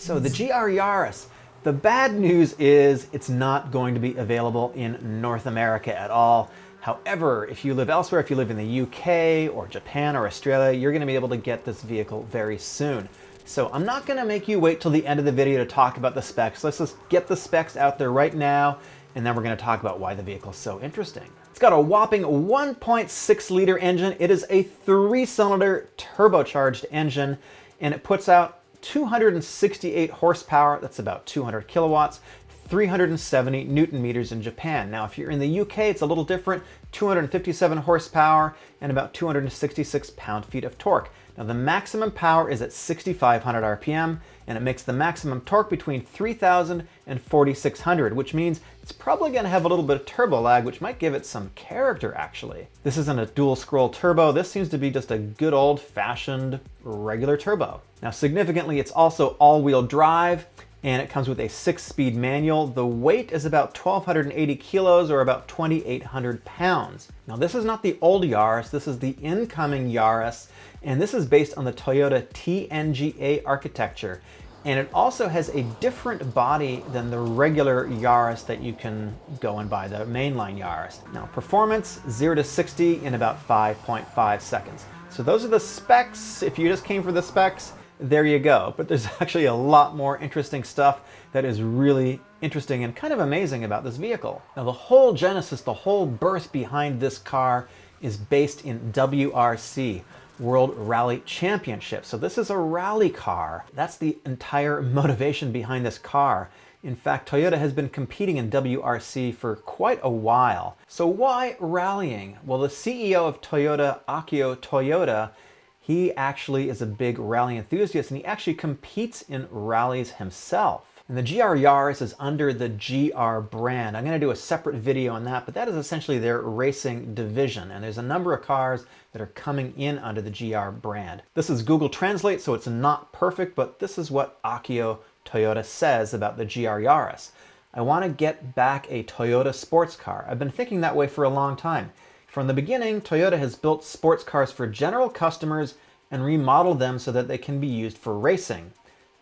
So the GR Yaris, the bad news is it's not going to be available in North America at all. However, if you live elsewhere, if you live in the UK or Japan or Australia, you're going to be able to get this vehicle very soon. So I'm not going to make you wait till the end of the video to talk about the specs. Let's just get the specs out there right now, and then we're going to talk about why the vehicle is so interesting. It's got a whopping 1.6 liter engine. It is a 3-cylinder turbocharged engine, and it puts out 268 horsepower, that's about 200 kilowatts, 370 Newton meters in Japan. Now, if you're in the UK, it's a little different, 257 horsepower and about 266 pound-feet of torque. Now, the maximum power is at 6,500 RPM, and it makes the maximum torque between 3,000 and 4,600, which means it's probably going to have a little bit of turbo lag, which might give it some character, actually. This isn't a dual scroll turbo. This seems to be just a good old-fashioned regular turbo. Now, significantly, it's also all-wheel drive, and it comes with a 6-speed manual. The weight is about 1,280 kilos, or about 2,800 pounds. Now, this is not the old Yaris, this is the incoming Yaris, and this is based on the Toyota TNGA architecture. And it also has a different body than the regular Yaris that you can go and buy, the mainline Yaris. Now, performance, 0 to 60 in about 5.5 seconds. So those are the specs. If you just came for the specs, there you go. But there's actually a lot more interesting stuff that is really interesting and kind of amazing about this vehicle. Now, the whole genesis, the whole birth behind this car is based in WRC, World Rally Championship. So this is a rally car. That's the entire motivation behind this car. In fact, Toyota has been competing in WRC for quite a while. So why rallying? Well, the CEO of Toyota, Akio Toyoda, he actually is a big rally enthusiast, and he actually competes in rallies himself. And the GR Yaris is under the GR brand. I'm going to do a separate video on that, but that is essentially their racing division. And there's a number of cars that are coming in under the GR brand. This is Google Translate, so it's not perfect, but this is what Akio Toyoda says about the GR Yaris. I want to get back a Toyota sports car. I've been thinking that way for a long time. From the beginning, Toyota has built sports cars for general customers and remodeled them so that they can be used for racing.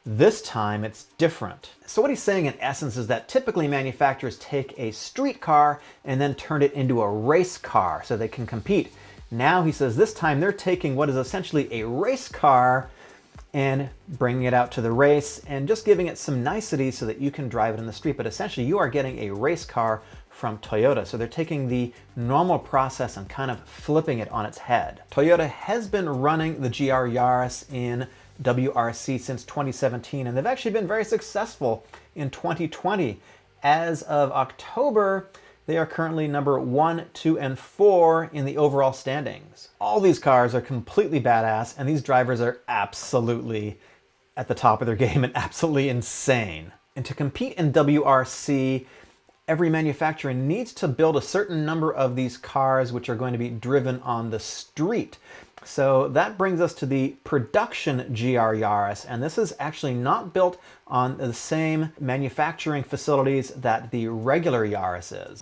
This time it's different. So what he's saying in essence is that typically manufacturers take a street car and then turn it into a race car so they can compete. Now he says this time they're taking what is essentially a race car and bringing it out to the race and just giving it some niceties so that you can drive it in the street. But essentially you are getting a race car from Toyota. So they're taking the normal process and kind of flipping it on its head. Toyota has been running the GR Yaris in WRC since 2017, and they've actually been very successful in 2020. As of October, they are currently number 1, 2, and 4 in the overall standings. All these cars are completely badass, and these drivers are absolutely at the top of their game and absolutely insane. And to compete in WRC, every manufacturer needs to build a certain number of these cars which are going to be driven on the street. So that brings us to the production GR Yaris, and this is actually not built on the same manufacturing facilities that the regular Yaris is.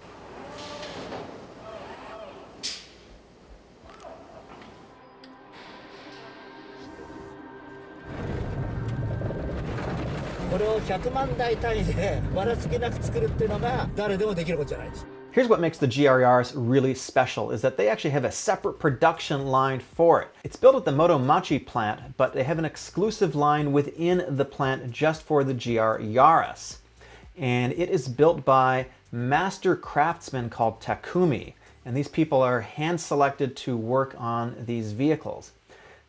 Here's what makes the GR Yaris really special, is that they actually have a separate production line for it. It's built at the Motomachi plant, but they have an exclusive line within the plant just for the GR Yaris. And it is built by master craftsmen called Takumi. And these people are hand-selected to work on these vehicles.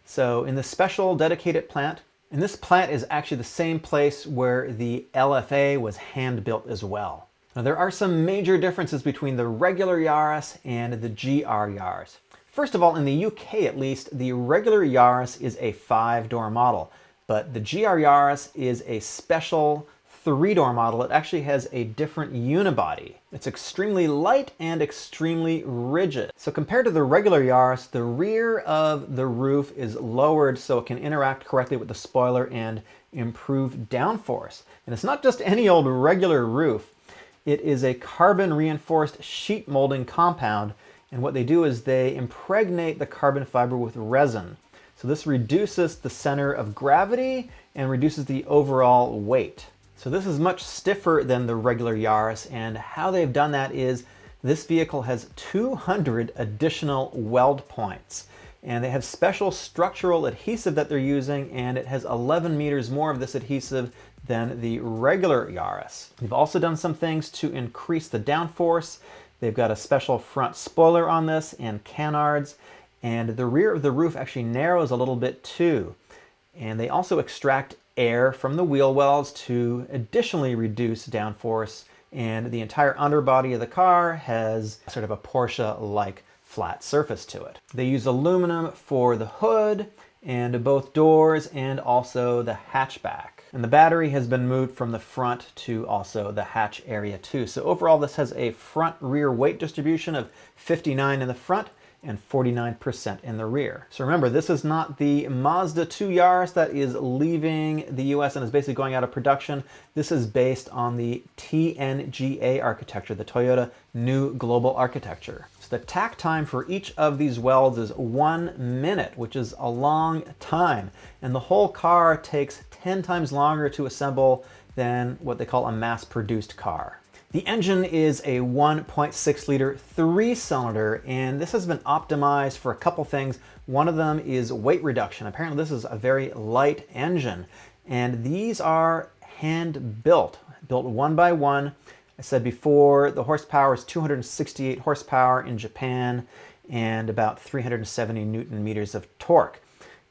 So in the special dedicated plant, and this plant is actually the same place where the LFA was hand-built as well. Now, there are some major differences between the regular Yaris and the GR Yaris. First of all, in the UK at least, the regular Yaris is a 5-door model, but the GR Yaris is a special 3-door model. It actually has a different unibody. It's extremely light and extremely rigid. So compared to the regular Yaris, the rear of the roof is lowered so it can interact correctly with the spoiler and improve downforce. And it's not just any old regular roof. It is a carbon reinforced sheet molding compound, and what they do is they impregnate the carbon fiber with resin. So this reduces the center of gravity and reduces the overall weight. So this is much stiffer than the regular Yaris, and how they've done that is this vehicle has 200 additional weld points, and they have special structural adhesive that they're using, and it has 11 meters more of this adhesive than the regular Yaris. They've also done some things to increase the downforce. They've got a special front spoiler on this and canards, and the rear of the roof actually narrows a little bit too. And they also extract air from the wheel wells to additionally reduce downforce, and the entire underbody of the car has sort of a Porsche-like flat surface to it. They use aluminum for the hood and both doors and also the hatchback. And the battery has been moved from the front to also the hatch area too. So overall this has a front-rear weight distribution of 59 in the front and 49% in the rear. So remember, this is not the Mazda 2 Yaris that is leaving the US and is basically going out of production. This is based on the TNGA architecture, the Toyota New Global Architecture. So the takt time for each of these welds is 1 minute, which is a long time. And the whole car takes 10 times longer to assemble than what they call a mass-produced car. The engine is a 1.6 liter 3-cylinder, and this has been optimized for a couple things. One of them is weight reduction. Apparently this is a very light engine, and these are hand built one by one. I said before, the horsepower is 268 horsepower in Japan and about 370 Newton meters of torque.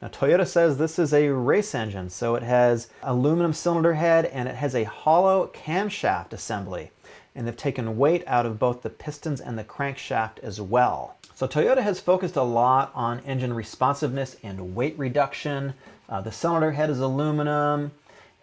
Now Toyota says this is a race engine, so it has aluminum cylinder head and it has a hollow camshaft assembly. And they've taken weight out of both the pistons and the crankshaft as well. So Toyota has focused a lot on engine responsiveness and weight reduction. The cylinder head is aluminum,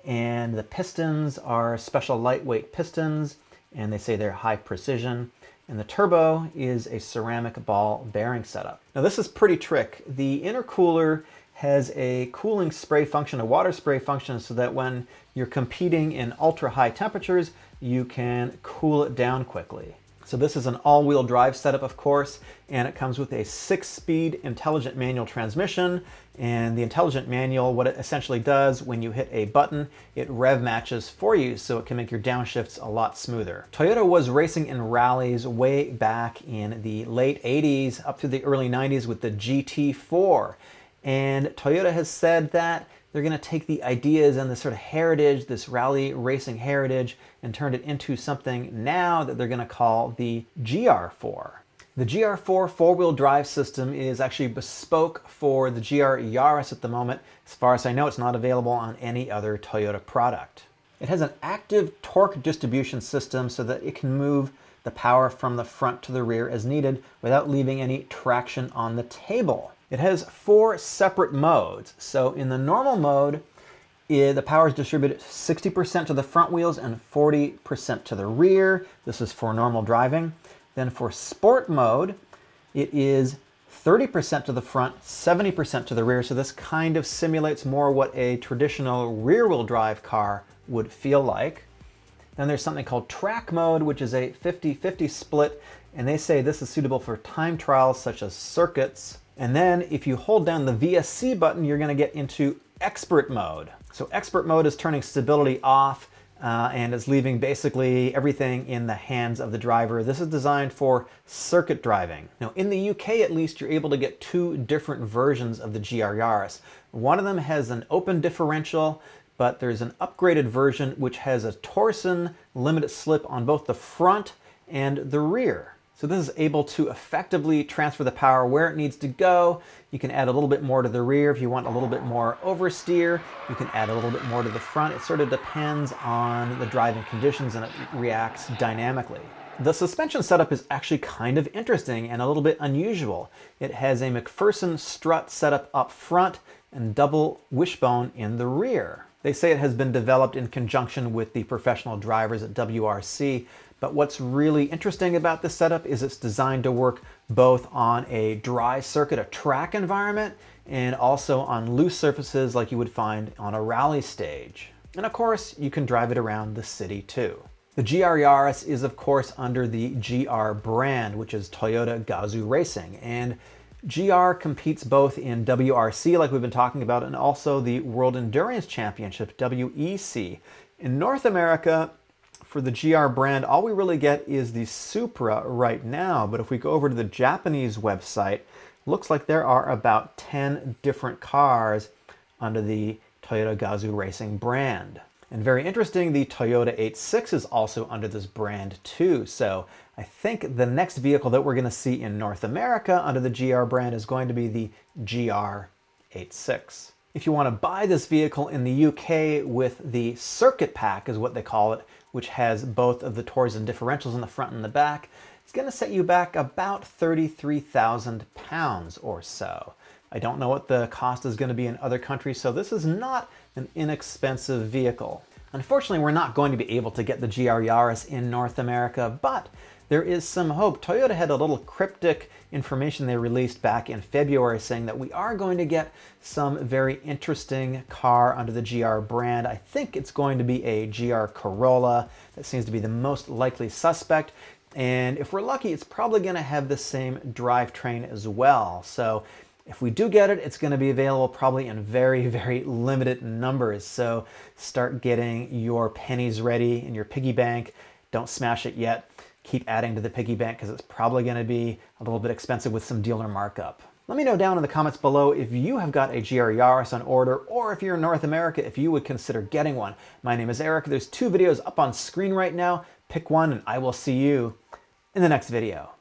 and the pistons are special lightweight pistons, and they say they're high precision. And the turbo is a ceramic ball bearing setup. Now this is pretty trick. The intercooler has a cooling spray function, a water spray function, so that when you're competing in ultra high temperatures, you can cool it down quickly. So this is an all-wheel drive setup, of course, and it comes with a 6-speed intelligent manual transmission. And the intelligent manual, what it essentially does, when you hit a button, it rev matches for you, so it can make your downshifts a lot smoother. Toyota was racing in rallies way back in the late 80s up through the early 90s with the GT4. And Toyota has said that they're going to take the ideas and this sort of heritage, this rally racing heritage, and turn it into something now that they're going to call the GR4. The GR4 four-wheel drive system is actually bespoke for the GR Yaris at the moment. As far as I know, it's not available on any other Toyota product. It has an active torque distribution system so that it can move the power from the front to the rear as needed without leaving any traction on the table. It has 4 separate modes. So in the normal mode, the power is distributed 60% to the front wheels and 40% to the rear. This is for normal driving. Then for sport mode, it is 30% to the front, 70% to the rear. So this kind of simulates more what a traditional rear-wheel drive car would feel like. Then there's something called track mode, which is a 50-50 split. And they say this is suitable for time trials such as circuits. And then if you hold down the VSC button, you're going to get into expert mode. So expert mode is turning stability off and is leaving basically everything in the hands of the driver. This is designed for circuit driving. Now in the UK at least, you're able to get 2 different versions of the GR Yaris. One of them has an open differential, but there's an upgraded version which has a torsion limited slip on both the front and the rear. So this is able to effectively transfer the power where it needs to go. You can add a little bit more to the rear if you want a little bit more oversteer. You can add a little bit more to the front. It sort of depends on the driving conditions and it reacts dynamically. The suspension setup is actually kind of interesting and a little bit unusual. It has a McPherson strut setup up front and double wishbone in the rear. They say it has been developed in conjunction with the professional drivers at WRC. But what's really interesting about this setup is it's designed to work both on a dry circuit, a track environment, and also on loose surfaces like you would find on a rally stage. And of course, you can drive it around the city too. The GR Yaris is of course under the GR brand, which is Toyota Gazoo Racing. And GR competes both in WRC, like we've been talking about, and also the World Endurance Championship, WEC. In North America, for the GR brand, all we really get is the Supra right now, but if we go over to the Japanese website, looks like there are about 10 different cars under the Toyota Gazoo Racing brand. And very interesting, the Toyota 86 is also under this brand too. So I think the next vehicle that we're going to see in North America under the GR brand is going to be the GR 86. If you want to buy this vehicle in the UK with the circuit pack, is what they call it, which has both of the Torsen and differentials in the front and the back, it's going to set you back about £33,000 or so. I don't know what the cost is going to be in other countries, so this is not an inexpensive vehicle. Unfortunately, we're not going to be able to get the GR Yaris in North America, but there is some hope. Toyota had a little cryptic information they released back in February saying that we are going to get some very interesting car under the GR brand. I think it's going to be a GR Corolla. That seems to be the most likely suspect. And if we're lucky, it's probably going to have the same drivetrain as well. So if we do get it, it's going to be available probably in very, very limited numbers. So start getting your pennies ready in your piggy bank. Don't smash it yet. Keep adding to the piggy bank because it's probably going to be a little bit expensive with some dealer markup. Let me know down in the comments below if you have got a GR Yaris on order, or if you're in North America, if you would consider getting one. My name is Eric. There's 2 videos up on screen right now. Pick one and I will see you in the next video.